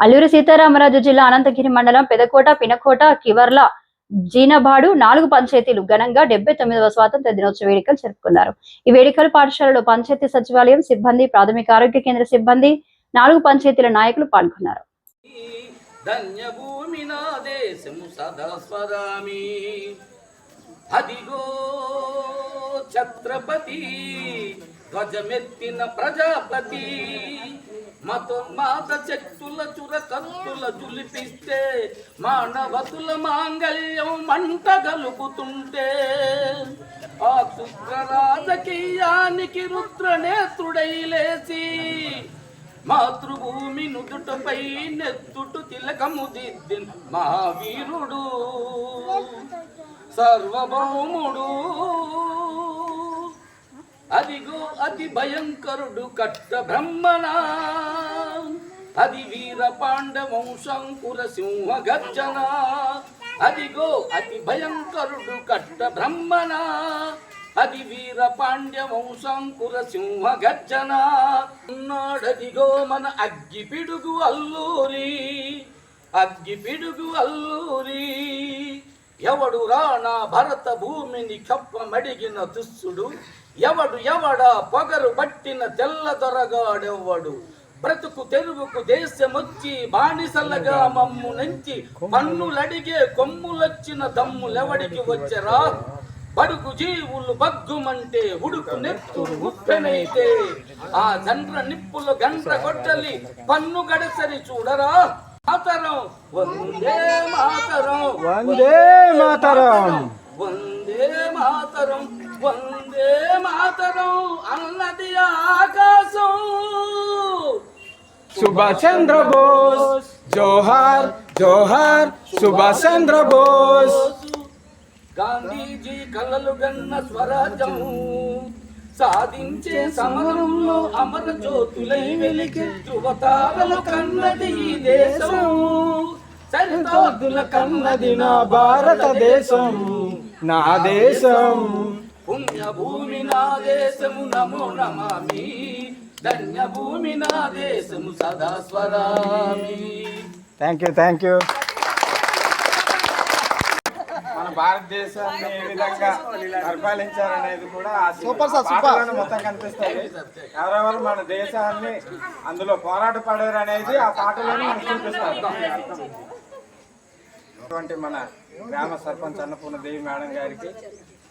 అల్లూరి సీతారామరాజు జిల్లా అనంతగిరి మండలం పెదకోట, పినకోట, కివర్ల, జీనబాడు 4 పంచాయతీలు ఘనంగా 79వ స్వాతంత్ర దినోత్సవ వేడుకలు జరుపుకున్నారు. ఈ వేడుకలు పాఠశాలలో పంచాయతీ సచివాలయం సిబ్బంది, ప్రాథమిక ఆరోగ్య కేంద్ర సిబ్బంది, 4 పంచాయతీల నాయకులు పాల్గొన్నారు. ఛత్రపతి ధ్వజమెత్తిన ప్రజాపతి మతోన్మాద శక్తుల చురకత్తుల జులిపిస్తే మానవతుల మాంగళ్యం మంట గలుపుతుంటే ఆ శుద్ర రాజకీయానికి రుద్రనేత్రుడై లేచి మాతృభూమి నుదుటపై నెత్తుటు తిలకము దిద్దిన మహావీరుడు సర్వభౌముడు. అదిగో అతి భయంకరుడు కట్ట బ్రహ్మణ, అది వీర పాండవంశంకుర సింహ గర్జన. అదిగో అతి భయంకరుడు కట్ట బ్రహ్మణ, అది వీర పాండ్యవంశంకుర సింహ గర్జన. నాడదిగో మన అగ్గి పిడుగు అల్లూరి, అగ్గి పిడుగు అల్లూరి. ఎవడు రానా భరత భూమిని కప్పమడిగిన దుస్సుడు, ఎవడు ఎవడా పొగరు బట్టిన తెల్ల దొరగాడెవ్వడు. బ్రతుకు తెరువుకు దేశమొచ్చి బానిసలగా మమ్ము నుంచి పన్నులడిగే కొమ్ములొచ్చిన దమ్ములెవడికి వచ్చరా. బడుగు జీవులు బగ్గుమంటే ఉడుకు నెత్తురు ఉప్పెనైతే ఆ జండ్ర నిప్పులు గంట కొట్టలి పన్ను గడసరి చూడరా. మాతరం వందే మాతరం, వందే మాతరం, వందే మాతరం, వందే మాతరం అన్నది ఆకాశం. సుభాష్ చంద్ర బోస్ జోహార్ జోహార్, సుభాష్ చంద్ర బోస్. గాంధీజీ కలలు గన్న స్వరాజ్యం సాధించే సమరంలో అమర జ్యోతులై వెలిగే ధృవతారలు కన్నది ఈ దేశం. సరిహద్దుల కన్నది నా భారతదేశం, నా దేశం. పుణ్యభూమి నా దేశము నమో నమామి, ధన్యభూమి నా దేశము సదా స్వరామి. Thank you. మన భారతదేశాన్ని ఏ విధంగా పరిపాలించారనేది కూడా మొత్తం కనిపిస్తుంది. ఎవరెవరు మన దేశాన్ని అందులో పోరాట పడారు అనేది ఆ పాటలోనే మనకు చూపిస్తారు. అటువంటి మన గ్రామ సర్పంచ్ అన్నపూర్ణ దేవి మేడం గారికి,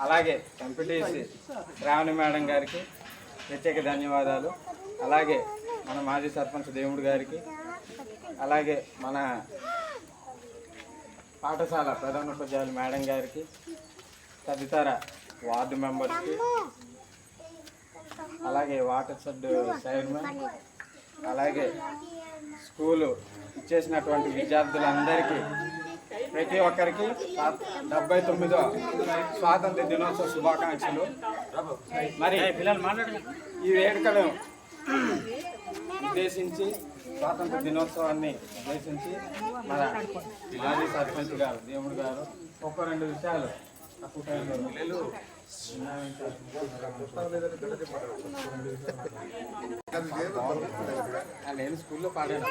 అలాగే ఎంపీటీసీ శ్రావణి మేడం గారికి ప్రత్యేక ధన్యవాదాలు. అలాగే మన మాజీ సర్పంచ్ దేవుడు గారికి, అలాగే మన పాఠశాల ప్రధానోపాధ్యాయులు మేడం గారికి, తదితర వార్డు మెంబర్స్కి, అలాగే వాటర్ షెడ్ చైర్మన్, అలాగే స్కూలు ఇచ్చేసినటువంటి విద్యార్థులందరికీ, ప్రతి ఒక్కరికి 79వ స్వాతంత్ర దినోత్సవ శుభాకాంక్షలు. మరి ఈ వేడుకను ఉద్దేశించి, స్వాతంత్ర దినోత్సవాన్ని ఉద్దేశించి మన మాజీ సర్పంచ్ గారు దేవుడు గారు ఒక 2 విషయాలు నేను స్కూల్లో పాడాను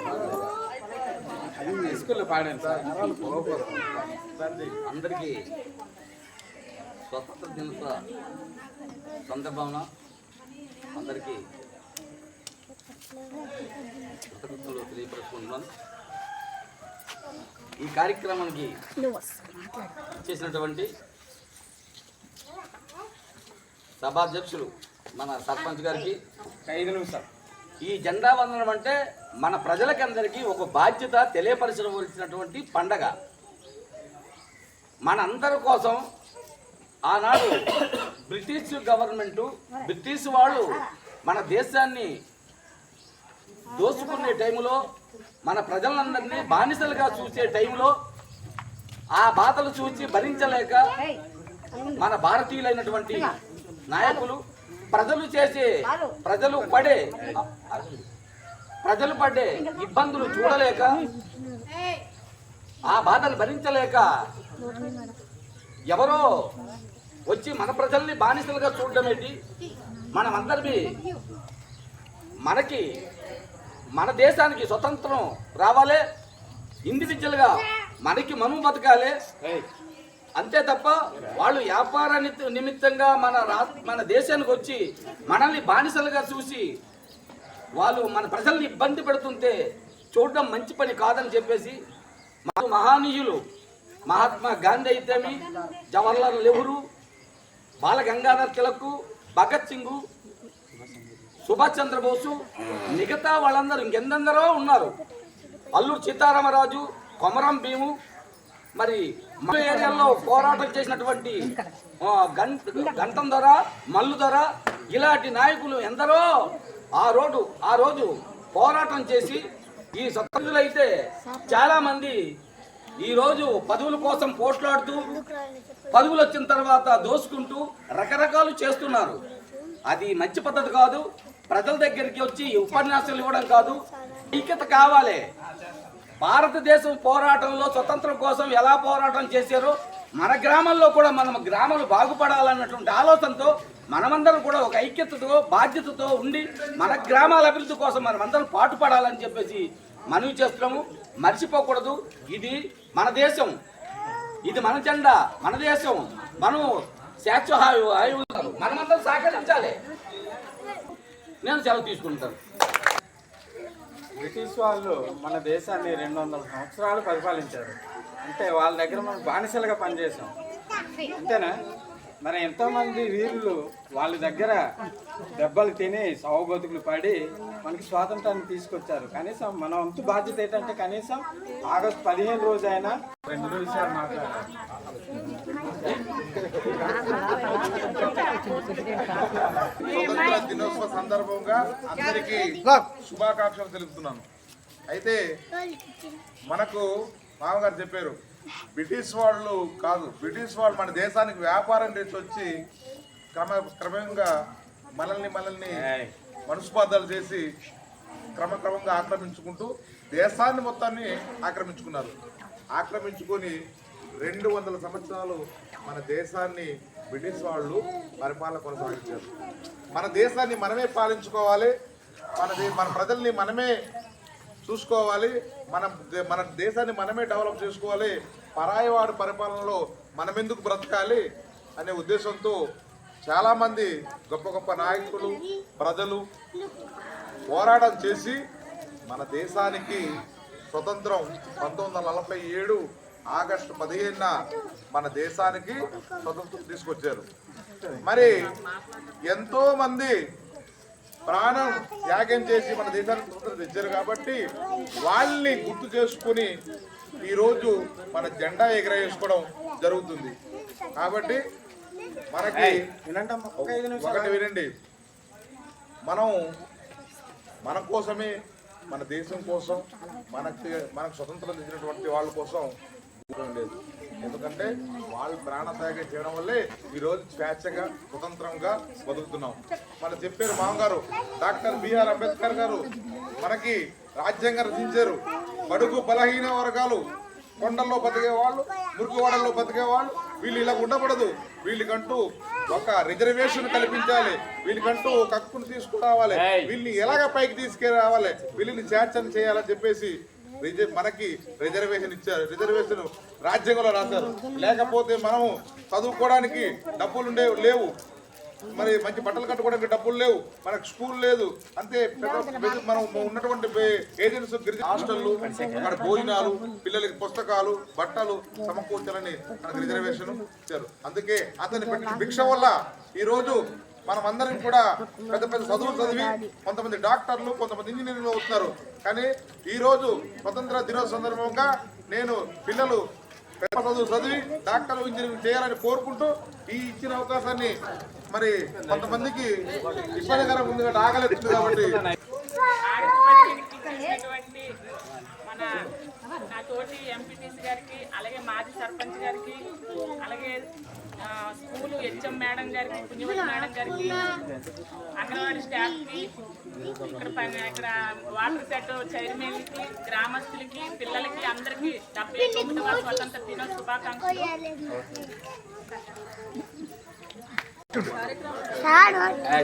సార్. అందరికీ స్వతంత్ర దినోత్సవ సందర్భంన అందరికీ కృతజ్ఞతలు తెలియపరుచుకుంటున్నాను. ఈ కార్యక్రమానికి చేసినటువంటి సభాధ్యక్షులు మన సర్పంచ్ గారికి 5 నిమిషాలు. ఈ జెండా వందనం అంటే మన ప్రజలకందరికీ ఒక బాధ్యత తెలియపరచవలసినటువంటి పండగ. మనందరి కోసం ఆనాడు బ్రిటిష్ గవర్నమెంటు, బ్రిటిష్ వాళ్ళు మన దేశాన్ని దోచుకునే టైంలో, మన ప్రజలందరినీ బానిసలుగా చూసే టైంలో ఆ బాధలు చూసి భరించలేక మన భారతీయులైనటువంటి నాయకులు ప్రజలు పడే ఇబ్బందులు చూడలేక, ఆ బాధలు భరించలేక ఎవరో వచ్చి మన ప్రజల్ని బానిసలుగా చూడడం ఏంటి, మనమందరినీ మనకి మన దేశానికి స్వతంత్రం రావాలి, ఇండివిజువల్గా మనకి మనం బతకాలి. అంతే తప్ప వాళ్ళు వ్యాపార నిమిత్తంగా మన దేశానికి వచ్చి మనల్ని బానిసలుగా చూసి వాళ్ళు మన ప్రజల్ని ఇబ్బంది పెడుతుంటే చూడడం మంచి పని కాదని చెప్పేసి మహానీయులు మహాత్మా గాంధీ అయితేమి, జవహర్లాల్ నెహ్రూ, బాల గంగాధర్ తిలక్, భగత్ సింగ్, సుభాష్ చంద్రబోసు, మిగతా వాళ్ళందరూ ఇంకెందరో ఉన్నారు, అల్లూరు సీతారామరాజు, కొమరం భీము, మరి ఏరియాలో పోరాటం చేసినటువంటి గంటం దొర, మల్లు దొర, ఇలాంటి నాయకులు ఎందరో ఆ రోజు పోరాటం చేసి ఈ స్వతంత్రులైతే చాలా మంది ఈ రోజు పదవుల కోసం పోట్లాడుతూ పదవులు వచ్చిన తర్వాత దోసుకుంటూ రకరకాలు చేస్తున్నారు. అది మంచి పద్ధతి కాదు. ప్రజల దగ్గరికి వచ్చి ఉపన్యాసాలు ఇవ్వడం కాదు, ఐక్యత కావాలి. భారతదేశం పోరాటంలో స్వతంత్రం కోసం ఎలా పోరాటం చేశారో మన గ్రామాల్లో కూడా మన గ్రామాలు బాగుపడాలన్నటువంటి ఆలోచనతో మనమందరం కూడా ఒక ఐక్యతతో బాధ్యతతో ఉండి మన గ్రామాల అభివృద్ధి కోసం మనమందరం పాటుపడాలని చెప్పేసి మనవి చేస్తున్నాము. మర్చిపోకూడదు, ఇది మన దేశం, ఇది మన జెండా, మన దేశం, మనం శాశ్వత మనమందరం సహకరించాలి. నేను సెలవు తీసుకుంటాను. బ్రిటిష్ వాళ్ళు మన దేశాన్ని 200 సంవత్సరాలు పరిపాలించారు. అంటే వాళ్ళ దగ్గర మనం బానిసలుగా పనిచేసాం, అంతేనా? మరి ఎంతోమంది వీరులు వాళ్ళ దగ్గర దెబ్బలు తిని సావు బతుకులు పడి మనకి స్వాతంత్రాన్ని తీసుకొచ్చారు. కనీసం మన వంతు బాధ్యత ఏంటంటే కనీసం ఆగస్టు 15 రోజైనా 2 విషయాలు మాట్లాడారు. స్వతంత్ర దినోత్సవ సందర్భంగా అందరికీ శుభాకాంక్షలు తెలుపుతున్నాను. అయితే మనకు మామగారు చెప్పారు, బ్రిటిష్ వాళ్ళు కాదు, బ్రిటిష్ వాళ్ళు మన దేశానికి వ్యాపారం చేసి వచ్చి క్రమంగా మనల్ని మనస్పాదాలు చేసి క్రమంగా ఆక్రమించుకుంటూ దేశాన్ని మొత్తాన్ని ఆక్రమించుకున్నారు. ఆక్రమించుకొని 200 సంవత్సరాలు మన దేశాన్ని బ్రిటిష్ వాళ్ళు పరిపాలన కొనసాగించారు. మన దేశాన్ని మనమే పాలించుకోవాలి, మన ప్రజల్ని మనమే చూసుకోవాలి, మన దేశాన్ని మనమే డెవలప్ చేసుకోవాలి, పరాయివాడి పరిపాలనలో మనమెందుకు బ్రతకాలి అనే ఉద్దేశంతో చాలామంది గొప్ప గొప్ప నాయకులు ప్రజలు పోరాటం చేసి మన దేశానికి స్వతంత్రం 1947 ఆగస్టు 15న మన దేశానికి స్వతంత్రం తీసుకొచ్చారు. మరి ఎంతో మంది ప్రాణం త్యాగం చేసి మన దేశానికి స్వతంత్రం తెచ్చారు కాబట్టి వాళ్ళని గుర్తు చేసుకుని ఈరోజు మన జెండా ఎగరేసుకోవడం జరుగుతుంది. కాబట్టి మనకి ఒకటి వినండి, మన కోసమే, మన దేశం కోసం, మనకు స్వతంత్రం తెచ్చినటువంటి వాళ్ళ కోసం లేదు. ఎందుకంటే వాళ్ళు ప్రాణత్యాగం చేయడం వల్లే ఈరోజు స్వేచ్ఛగా స్వతంత్రంగా బతుకుతున్నాం. మనం చెప్పారు మామగారు డాక్టర్ బిఆర్ అంబేద్కర్ గారు మనకి రాజ్యాంగం రచించారు. బడుగు బలహీన వర్గాలు, కొండల్లో బతికేవాళ్ళు, మురుగువాడల్లో బతికేవాళ్ళు, వీళ్ళు ఇలా ఉండకూడదు, వీళ్ళకంటూ ఒక రిజర్వేషన్ కల్పించాలి, వీళ్ళకంటూ ఒక హక్కును తీసుకురావాలి, వీళ్ళని ఎలాగ పైకి తీసుకురావాలి, వీళ్ళని చేర్చని చేయాలని చెప్పేసి మనకి రిజర్వేషన్ ఇచ్చారు. రిజర్వేషన్ రాజ్యాంగంలో రాశారు. లేకపోతే మనము చదువుకోవడానికి డబ్బులు లేవు, మరి మంచి బట్టలు కట్టుకోవడానికి డబ్బులు లేవు, మనకు స్కూల్ లేదు, అంతే మనం ఉన్నటువంటి ఏజెన్సీ హాస్టళ్ళు, అక్కడ భోజనాలు, పిల్లలకి పుస్తకాలు, బట్టలు సమకూర్చాలని మనకు రిజర్వేషన్ ఇచ్చారు. అందుకే అతని పెట్టిన భిక్ష వల్ల ఈరోజు మనం అందరం కూడా పెద్ద పెద్ద చదువులు చదివి కొంతమంది డాక్టర్లు, కొంతమంది ఇంజనీర్లు అవుతున్నారు. కానీ ఈరోజు స్వతంత్ర దినోత్సవ సందర్భంగా నేను పిల్లలు పెద్ద చదువు చదివి డాక్టర్, ఇంజనీరింగ్ చేయాలని కోరుకుంటూ ఈ ఇచ్చిన అవకాశాన్ని మరి కొంతమందికి ఇబ్బందికరం ఉంది కాబట్టి ఆగలేదు కాబట్టి నా తోటి ఎంపీటీసీ గారికి, అలాగే మాజీ సర్పంచ్ గారికి, అలాగే స్కూలు హెచ్ఎం మేడం గారికి, పుణ్యవతి మేడం గారికి, అంగన్వాడీ స్టాఫ్కి, ఇక్కడ వాటర్ సెట్ చైర్మన్కి, గ్రామస్తులకి, పిల్లలకి, అందరికీ 79వ స్వతంత్ర దినోత్సవ శుభాకాంక్షలు.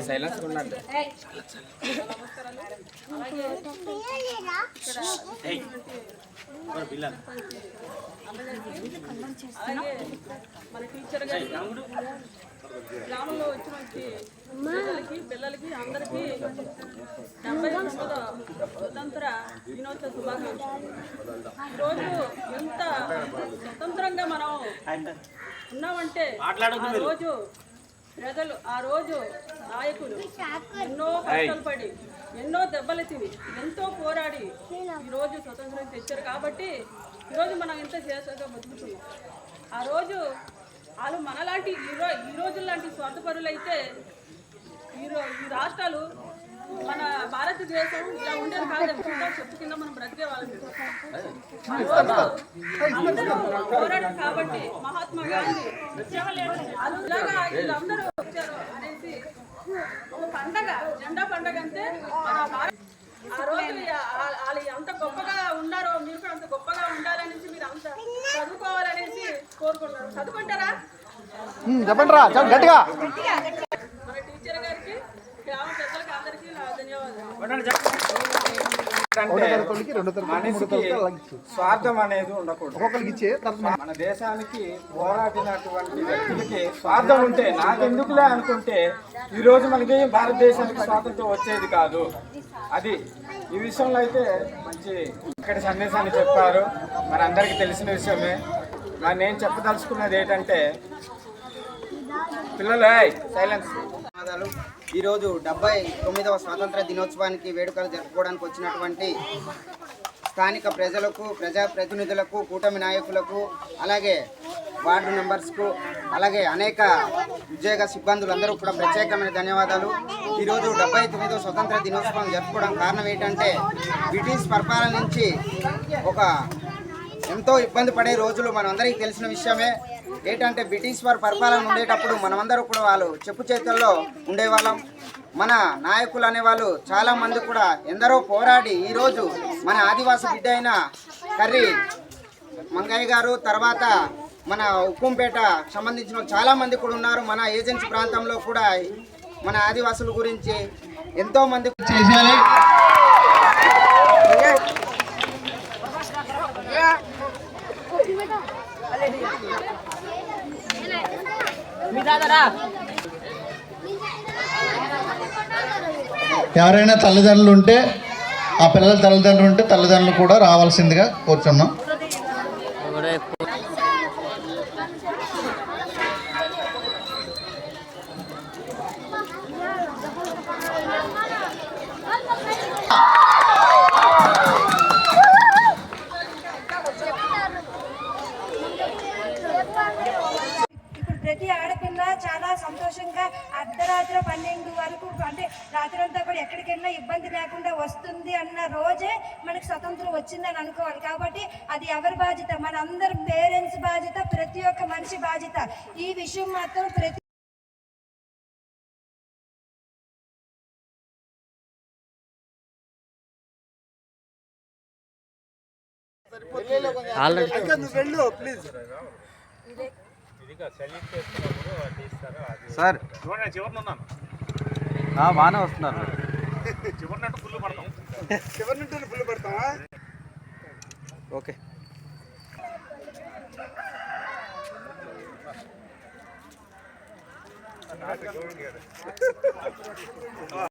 సైలెన్స్ ఉన్నట్టు మన టీచర్ గారికి గ్రామంలో వచ్చిన పిల్లలకి అందరికీ 79వ స్వతంత్ర దినోత్సవ శుభాకాంక్షలు. ఈరోజు ఎంత స్వతంత్రంగా మనం ఉన్నామంటే ఆ రోజు నాయకులు ఎన్నో కష్టాలు పడి ఎన్నో దెబ్బలు తిని ఎంతో పోరాడి ఈరోజు స్వతంత్రం తెచ్చారు కాబట్టి ఈరోజు మనం ఎంత చేసాగా బతుకుతున్నాం. ఆ రోజు వాళ్ళు మనలాంటి ఈ రోజులాంటి స్వార్థపరులు అయితే ఈ రాష్ట్రాలు మన భారతదేశం ఇలా ఉండేది కాదు. చెప్పు కింద మనం బ్రతికే వాళ్ళం. పోరాడు కాబట్టి మహాత్మా గాంధీ అలాగా వీళ్ళందరూ వచ్చారు అనేసి ఒక పండగ, జెండా పండగ అంటే ఆ రోజు వాళ్ళు ఎంత గొప్పగా ఉన్నారో మీరు కూడా అంత గొప్పగా ఉండాలనేసి మీరు అంత చదువుకోవాలనేసి కోరుకుంటారు. చదువుకుంటారా? మన టీచర్ గారికి, గ్రామ పెద్దలకి అందరికీ నా ధన్యవాదాలు. మనిషికి స్వార్థం అనేది ఉండకూడదు. మన దేశానికి పోరాడినటువంటి వ్యక్తులకి స్వార్థం ఉంటే నాకెందుకులే అనుకుంటే ఈరోజు మనకి భారతదేశానికి స్వాతంత్రం వచ్చేది కాదు. అది ఈ విషయంలో అయితే మంచి ఇక్కడ సందేశాన్ని చెప్పారు. మన అందరికీ తెలిసిన విషయమే. మరి నేను చెప్పదలుచుకున్నది ఏంటంటే పిల్లలు సైలెన్స్. ఈరోజు 79వ స్వాతంత్ర దినోత్సవానికి వేడుకలు జరుపుకోవడానికి వచ్చినటువంటి స్థానిక ప్రజలకు, ప్రజాప్రతినిధులకు, కూటమి నాయకులకు, అలాగే వార్డు మెంబర్స్కు, అలాగే అనేక ఉద్యోగ సిబ్బందులందరూ కూడా ప్రత్యేకమైన ధన్యవాదాలు. ఈరోజు 79వ స్వతంత్ర దినోత్సవం జరుపుకోవడం కారణం ఏంటంటే బ్రిటిష్ పరిపాలన నుంచి ఒక ఎంతో ఇబ్బంది పడే రోజులు మనందరికీ తెలిసిన విషయమే. ఏంటంటే బ్రిటిష్ వారి పరిపాలన ఉండేటప్పుడు మనమందరూ కూడా వాళ్ళు చెప్పు చేతుల్లో ఉండేవాళ్ళం. మన నాయకులు అనేవాళ్ళు చాలామంది కూడా ఎందరో పోరాడి ఈరోజు మన ఆదివాసి బిడ్డ అయిన కర్రీ మంగయ్య గారు, తర్వాత మన ఉక్కుంపేట సంబంధించిన చాలామంది కూడా ఉన్నారు. మన ఏజెన్సీ ప్రాంతంలో కూడా మన ఆదివాసుల గురించి ఎంతోమంది చేశారు. ఎవరైనా తల్లిదండ్రులు ఉంటే ఆ పిల్లల తల్లిదండ్రులు ఉంటే తల్లిదండ్రులు కూడా రావాల్సిందిగా కోరుచున్నాం. ప్రతి ఆడపిల్ల చాలా సంతోషంగా అర్ధరాత్రి 12 వరకు అంటే రాత్రంతా కూడా ఎక్కడికి వెళ్ళినా ఇబ్బంది లేకుండా వస్తుంది అన్న రోజే మనకు స్వతంత్రం వచ్చిందని అనుకోవాలి. కాబట్టి అది ఎవరి బాధ్యత? మనందరి పేరెంట్స్ బాధ్యత, ప్రతి ఒక్క మనిషి బాధ్యత. ఈ విషయం మాత్రం ప్రతి సార్ బాగానే వస్తున్నారు. ఓకే